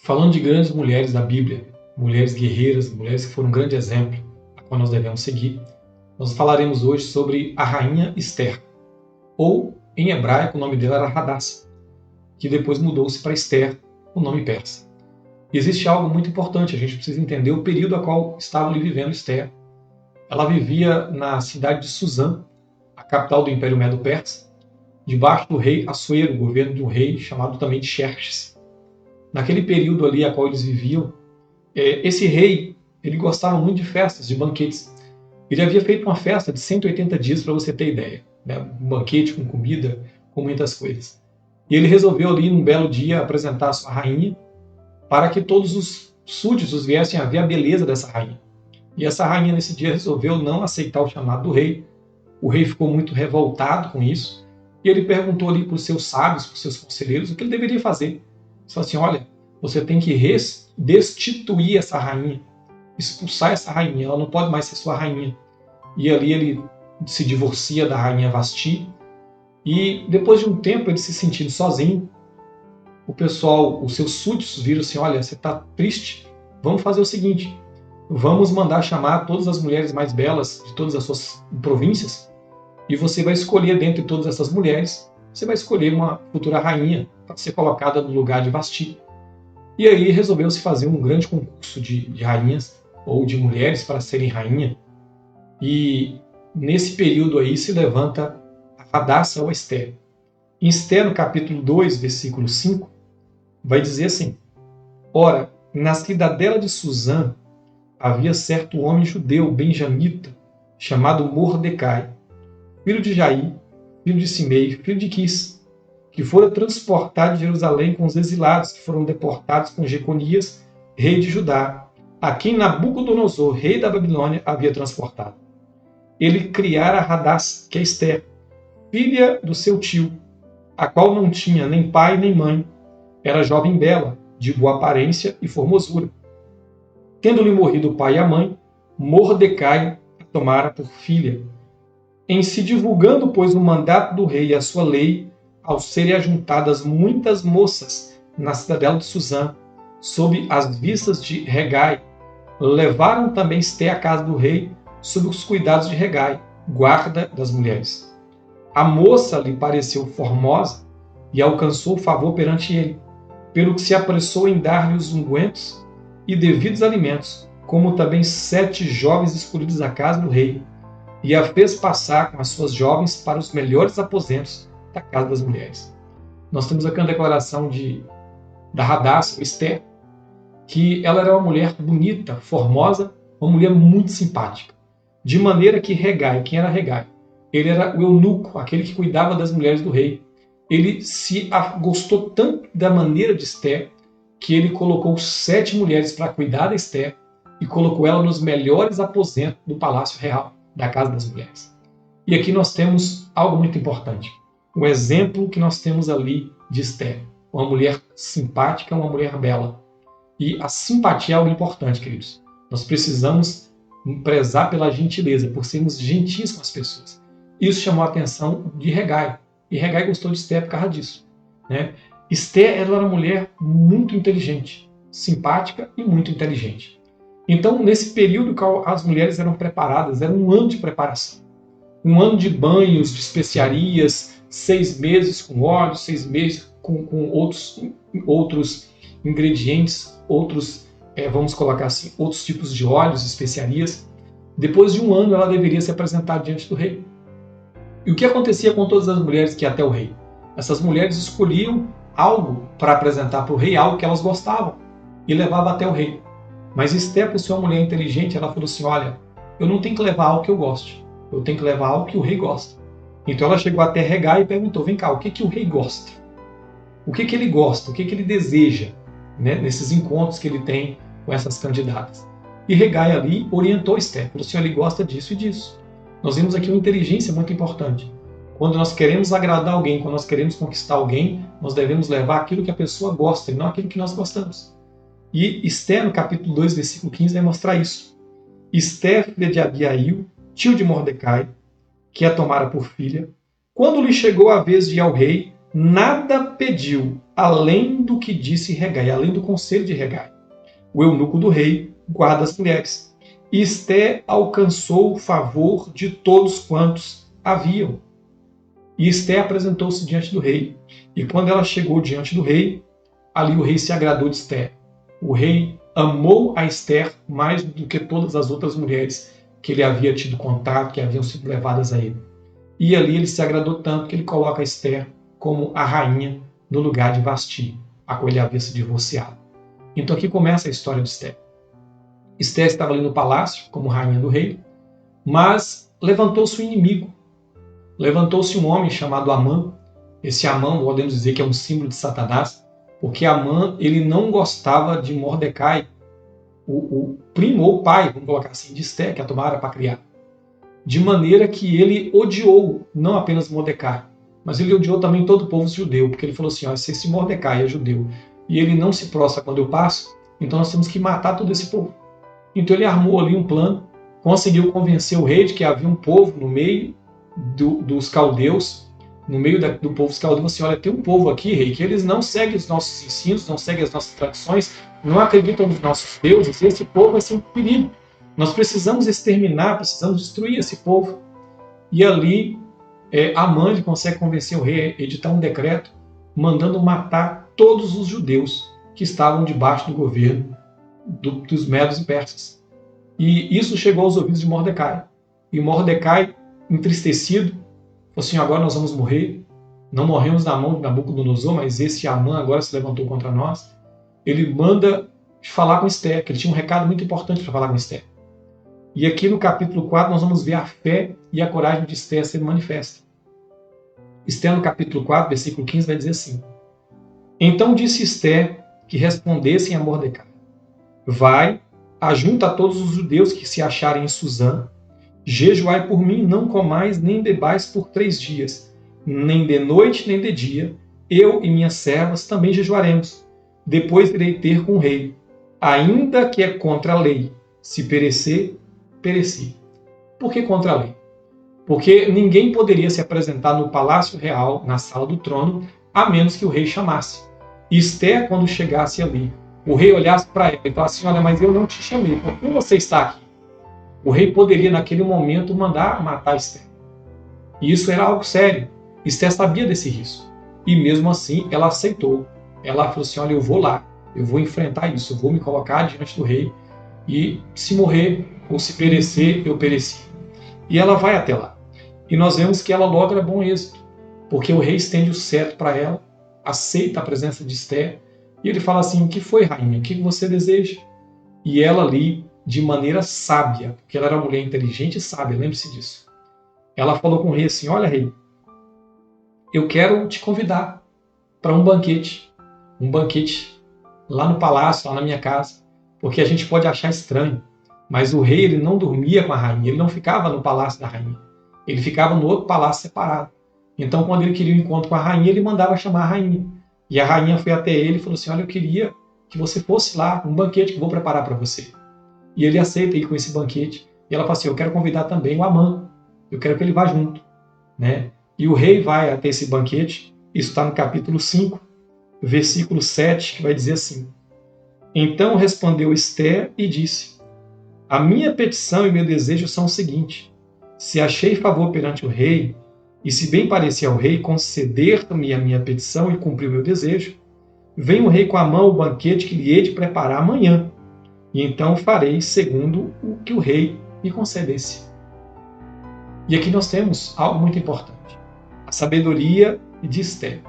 Falando de grandes mulheres da Bíblia, mulheres guerreiras, mulheres que foram um grande exemplo, a qual nós devemos seguir, nós falaremos hoje sobre a rainha Esther, ou em hebraico o nome dela era Hadassah, que depois mudou-se para Esther, o nome persa. E existe algo muito importante, a gente precisa entender o período a qual estava ali vivendo Esther. Ela vivia na cidade de Suzã, a capital do Império Medo-Persa, debaixo do rei Assuero, governo de um rei chamado também de Xerxes. Naquele período ali a qual eles viviam, esse rei ele gostava muito de festas, de banquetes. Ele havia feito uma festa de 180 dias, para você ter ideia, né? Um banquete com comida, com muitas coisas. E ele resolveu ali, num belo dia, apresentar a sua rainha para que todos os súditos viessem a ver a beleza dessa rainha. E essa rainha, nesse dia, resolveu não aceitar o chamado do rei. O rei ficou muito revoltado com isso. E ele perguntou ali para os seus sábios, para os seus conselheiros, o que ele deveria fazer. Ele falou assim, olha, você tem que destituir essa rainha, expulsar essa rainha, ela não pode mais ser sua rainha. E ali ele se divorcia da rainha Vasti. E depois de um tempo, ele se sentindo sozinho, o pessoal, os seus súditos viram assim, olha, você está triste? Vamos fazer o seguinte, vamos mandar chamar todas as mulheres mais belas de todas as suas províncias e você vai escolher dentre todas essas mulheres, você vai escolher uma futura rainha para ser colocada no lugar de Vasti. E aí resolveu-se fazer um grande concurso de rainhas ou de mulheres para serem rainha. E nesse período aí se levanta a Hadassah ou Esther. Em Esther, no capítulo 2, versículo 5, vai dizer assim, ora, na cidadela de Suzã havia certo homem judeu, benjamita, chamado Mordecai, filho de Jair, filho de Simei, filho de Quis, que fora transportado de Jerusalém com os exilados que foram deportados com Jeconias, rei de Judá, a quem Nabucodonosor, rei da Babilônia, havia transportado. Ele criara Hadassah, que é Esther, filha do seu tio, a qual não tinha nem pai nem mãe, era jovem bela, de boa aparência e formosura. Tendo-lhe morrido o pai e a mãe, Mordecai a tomara por filha. Em se divulgando, pois, o mandato do rei e a sua lei, ao serem ajuntadas muitas moças na cidadela de Suzã, sob as vistas de Hegai, levaram também Esther à casa do rei, sob os cuidados de Hegai, guarda das mulheres. A moça lhe pareceu formosa e alcançou favor perante ele, pelo que se apressou em dar-lhe os ungüentos e devidos alimentos, como também 7 jovens escolhidos da casa do rei, e a fez passar com as suas jovens para os melhores aposentos da casa das mulheres. Nós temos aqui uma declaração da Hadassah, Esther, que ela era uma mulher bonita, formosa, uma mulher muito simpática. De maneira que Hegai, quem era Hegai? Ele era o eunuco, aquele que cuidava das mulheres do rei. Ele se gostou tanto da maneira de Esther que ele colocou 7 mulheres para cuidar da Esther e colocou ela nos melhores aposentos do palácio real, da casa das mulheres. E aqui nós temos algo muito importante. O exemplo que nós temos ali de Esther. Uma mulher simpática, uma mulher bela. E a simpatia é algo importante, queridos. Nós precisamos prezar pela gentileza, por sermos gentis com as pessoas. Isso chamou a atenção de Hegai. E Hegai gostou de Esther por causa disso, né? Esther era uma mulher muito inteligente, simpática e muito inteligente. Então, nesse período que as mulheres eram preparadas, era um ano de preparação. Um ano de banhos, de especiarias, 6 meses com óleo, 6 meses com outros ingredientes, vamos colocar assim, outros tipos de óleos, especiarias. Depois de um ano, ela deveria se apresentar diante do rei. E o que acontecia com todas as mulheres que iam até o rei? Essas mulheres escolhiam algo para apresentar para o rei, algo que elas gostavam, e levava até o rei. Mas Esther, por ser uma mulher inteligente, ela falou assim, olha, eu não tenho que levar algo que eu goste, eu tenho que levar algo que o rei gosta. Então ela chegou até Hegai e perguntou, vem cá, o que o rei gosta? O que ele gosta, o que ele deseja, né, nesses encontros que ele tem com essas candidatas? E Hegai ali orientou Esther, falou assim, ele gosta disso e disso. Nós vimos aqui uma inteligência muito importante. Quando nós queremos agradar alguém, quando nós queremos conquistar alguém, nós devemos levar aquilo que a pessoa gosta e não aquilo que nós gostamos. E Esther, no capítulo 2, versículo 15, vai mostrar isso. Esther, filha de Abiail, tio de Mordecai, que a tomara por filha, quando lhe chegou a vez de ir ao rei, nada pediu além do que disse Hegai, além do conselho de Hegai. O eunuco do rei guarda as mulheres. E Esté alcançou o favor de todos quantos haviam. E Esté apresentou-se diante do rei. E quando ela chegou diante do rei, ali o rei se agradou de Esté. O rei amou a Ester mais do que todas as outras mulheres que ele havia tido contato, que haviam sido levadas a ele. E ali ele se agradou tanto que ele coloca a Ester como a rainha no lugar de Vasti, a qual ele havia se divorciado. Então aqui começa a história de Ester. Ester estava ali no palácio como rainha do rei, mas levantou-se um inimigo. Levantou-se um homem chamado Amã. Esse Amã, podemos dizer que é um símbolo de Satanás, porque Amã ele não gostava de Mordecai, o primo ou pai, vamos colocar assim, de Ester, que a tomara para criar. De maneira que ele odiou não apenas Mordecai, mas ele odiou também todo o povo judeu, porque ele falou assim, ó, se esse Mordecai é judeu e ele não se prostra quando eu passo, então nós temos que matar todo esse povo. Então ele armou ali um plano, conseguiu convencer o rei de que havia um povo no meio dos caldeus, no meio do povo dos caldeus, assim, olha, tem um povo aqui, rei, que eles não seguem os nossos ensinos, não seguem as nossas tradições, não acreditam nos nossos deuses, e esse povo vai ser um perigo. Nós precisamos exterminar, precisamos destruir esse povo. E ali, Amã consegue convencer o rei a editar um decreto mandando matar todos os judeus que estavam debaixo do governo dos medos e persas. E isso chegou aos ouvidos de Mordecai. E Mordecai, entristecido, falou assim, agora nós vamos morrer. Não morremos na mão de Nabucodonosor, mas esse Amã agora se levantou contra nós. Ele manda falar com Ester, que ele tinha um recado muito importante para falar com Ester. E aqui no capítulo 4 nós vamos ver a fé e a coragem de Ester sendo manifesta. Ester no capítulo 4, versículo 15, vai dizer assim, então disse Ester que respondessem a Mordecai, vai, ajunta todos os judeus que se acharem em Suzã, jejuai por mim, não comais nem bebais por 3 dias, nem de noite nem de dia, eu e minhas servas também jejuaremos. Depois irei ter com o rei, ainda que é contra a lei, se perecer, pereci. Por que contra a lei? Porque ninguém poderia se apresentar no palácio real, na sala do trono, a menos que o rei chamasse. E Ester, quando chegasse ali, o rei olhasse para ela e falasse assim, olha, mas eu não te chamei, por que você está aqui? O rei poderia, naquele momento, mandar matar Ester. E isso era algo sério. Ester sabia desse risco. E mesmo assim, ela aceitou. Ela falou assim, olha, eu vou lá, eu vou enfrentar isso, eu vou me colocar diante do rei e se morrer ou se perecer, eu pereci. E ela vai até lá. E nós vemos que ela logra bom êxito, porque o rei estende o cetro para ela, aceita a presença de Ester, e ele fala assim, o que foi, rainha? O que você deseja? E ela ali, de maneira sábia, porque ela era uma mulher inteligente e sábia, lembre-se disso. Ela falou com o rei assim, olha, rei, eu quero te convidar para um banquete lá no palácio, lá na minha casa, porque a gente pode achar estranho, mas o rei ele não dormia com a rainha, ele não ficava no palácio da rainha, ele ficava no outro palácio separado. Então, quando ele queria um encontro com a rainha, ele mandava chamar a rainha. E a rainha foi até ele e falou assim, olha, eu queria que você fosse lá, um banquete que eu vou preparar para você. E ele aceita ir com esse banquete. E ela fala assim, eu quero convidar também o Amã, eu quero que ele vá junto. Né? E o rei vai até esse banquete, isso está no capítulo 5, versículo 7, que vai dizer assim, então respondeu Ester e disse, a minha petição e meu desejo são o seguinte, se achei favor perante o rei, e se bem parecer ao rei conceder-me a minha petição e cumprir o meu desejo, vem o rei com a mão o banquete que lhe hei de preparar amanhã, e então farei segundo o que o rei me concedesse. E aqui nós temos algo muito importante. A sabedoria de Ester.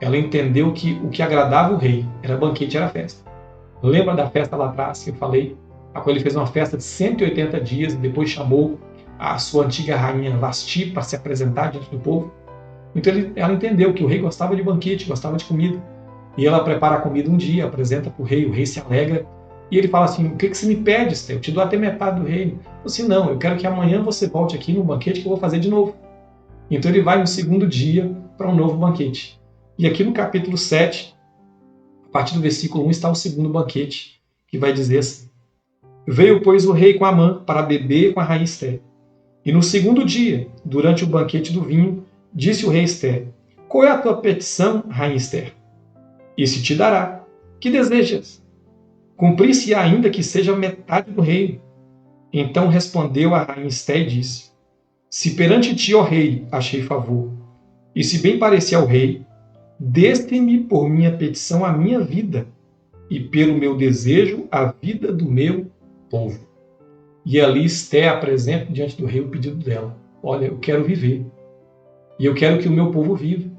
Ela entendeu que o que agradava o rei era banquete, era festa. Lembra da festa lá atrás que eu falei? A qual ele fez uma festa de 180 dias e depois chamou a sua antiga rainha Vasti para se apresentar diante do povo. Então ela entendeu que o rei gostava de banquete, gostava de comida. E ela prepara a comida um dia, apresenta para o rei se alegra. E ele fala assim, o que você me pede, Ester? Eu te dou até metade do reino. Eu assim, não, eu quero que amanhã você volte aqui no banquete que eu vou fazer de novo. Então ele vai no segundo dia para um novo banquete. E aqui no capítulo 7, a partir do versículo 1, está o segundo banquete, que vai dizer assim, veio, pois, o rei com Amã para beber com a rainha Ester. E no segundo dia, durante o banquete do vinho, disse o rei Ester, qual é a tua petição, rainha Ester? e se te dará. Que desejas? Cumprir-se ainda que seja metade do reino. Então respondeu a rainha Esté e disse: Se perante ti, ó rei, achei favor, e se bem parecer ao rei, deste-me por minha petição a minha vida, e pelo meu desejo a vida do meu povo. E ali Esté apresenta diante do rei o pedido dela. Olha, eu quero viver. E eu quero que o meu povo viva.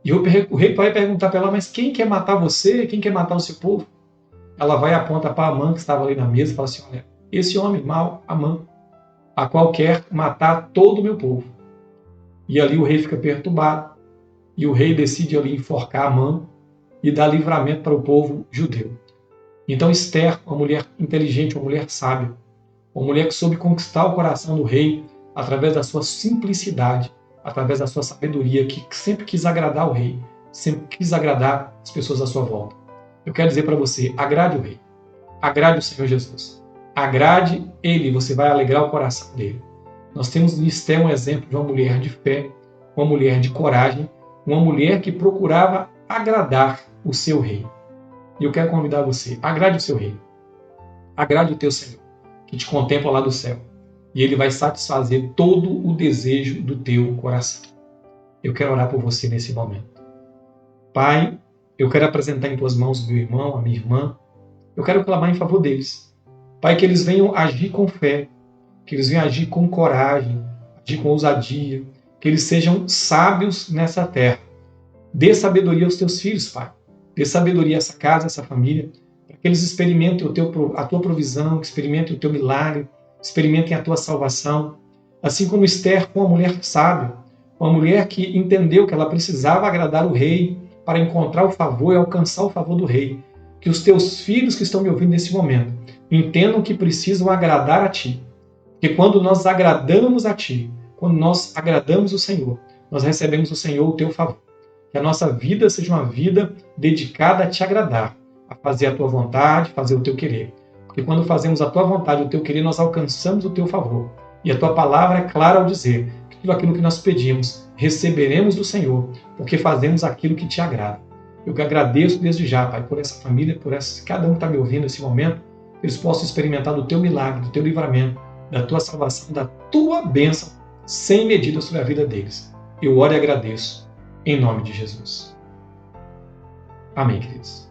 E o rei vai perguntar para ela, mas quem quer matar você? Quem quer matar o seu povo? Ela vai e aponta para Amã, que estava ali na mesa, e fala assim, olha, esse homem mau, Amã, a qual quer matar todo o meu povo. E ali o rei fica perturbado. E o rei decide ali enforcar Amã e dar livramento para o povo judeu. Então Esther, uma mulher inteligente, uma mulher sábia, uma mulher que soube conquistar o coração do rei através da sua simplicidade, através da sua sabedoria, que sempre quis agradar o rei, sempre quis agradar as pessoas à sua volta. Eu quero dizer para você, agrade o rei, agrade o Senhor Jesus, agrade ele, você vai alegrar o coração dele. Nós temos em Esther um exemplo de uma mulher de fé, uma mulher de coragem, uma mulher que procurava agradar o seu rei. E eu quero convidar você, agrade o seu rei, agrade o teu Senhor, que te contempla lá do céu. E ele vai satisfazer todo o desejo do teu coração. Eu quero orar por você nesse momento. Pai, eu quero apresentar em tuas mãos o meu irmão, a minha irmã. Eu quero clamar em favor deles. Pai, que eles venham agir com fé, que eles venham agir com coragem, agir com ousadia, que eles sejam sábios nessa terra. Dê sabedoria aos teus filhos, Pai. Dê sabedoria a essa casa, a essa família, para que eles experimentem a tua provisão, experimentem o teu milagre, experimentem a tua salvação. Assim como Esther, uma mulher sábia, uma mulher que entendeu que ela precisava agradar o rei para encontrar o favor e alcançar o favor do rei. Que os teus filhos que estão me ouvindo nesse momento entendam que precisam agradar a ti. Porque quando nós agradamos a ti, quando nós agradamos o Senhor, nós recebemos do Senhor o teu favor. Que a nossa vida seja uma vida dedicada a te agradar, a fazer a tua vontade, fazer o teu querer. Porque quando fazemos a tua vontade, o teu querer, nós alcançamos o teu favor. E a tua palavra é clara ao dizer que tudo aquilo que nós pedimos, receberemos do Senhor, porque fazemos aquilo que te agrada. Eu que agradeço desde já, Pai, por essa família, por cada um que está me ouvindo nesse momento, que eles possam experimentar do teu milagre, do teu livramento, da tua salvação, da tua bênção, sem medida sobre a vida deles. Eu oro e agradeço, em nome de Jesus. Amém, queridos.